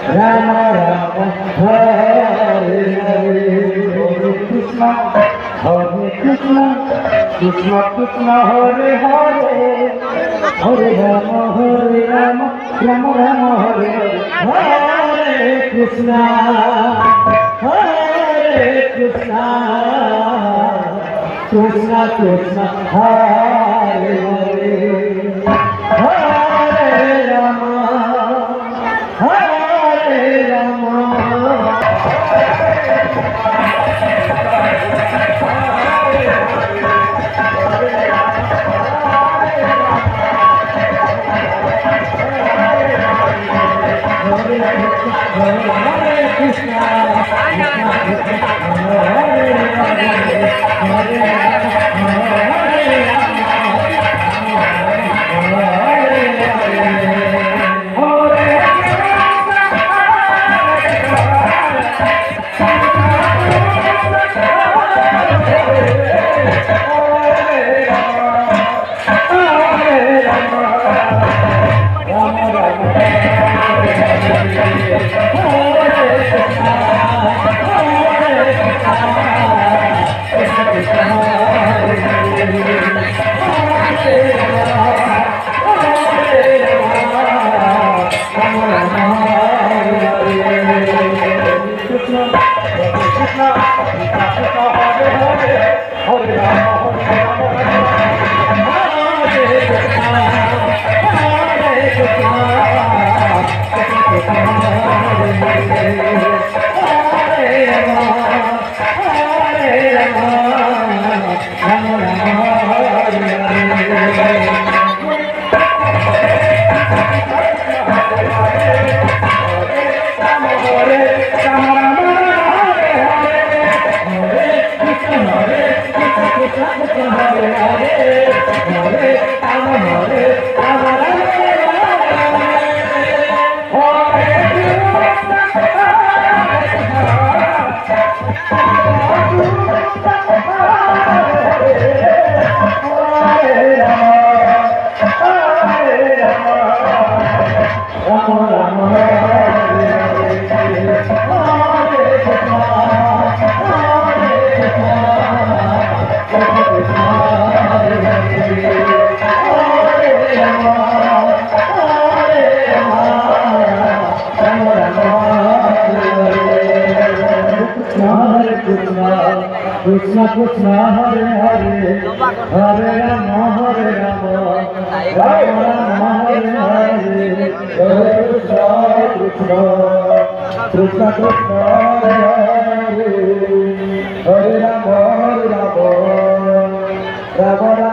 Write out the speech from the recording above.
Rama Rama Hare Hare Krishna Hare Krishna Krishna Krishna Hare Hare Hare Rama Rama Rama Hare Hare Krishna Krishna Krishna Krishna Hare Hare Hare Rama Hare Rama Hare Krishna Krishna Krishna Hare Hare Hare Rama Rama Rama Hare Hare Hare Krishna Krishna Krishna Krishna Hare Hare Hare Rama Rama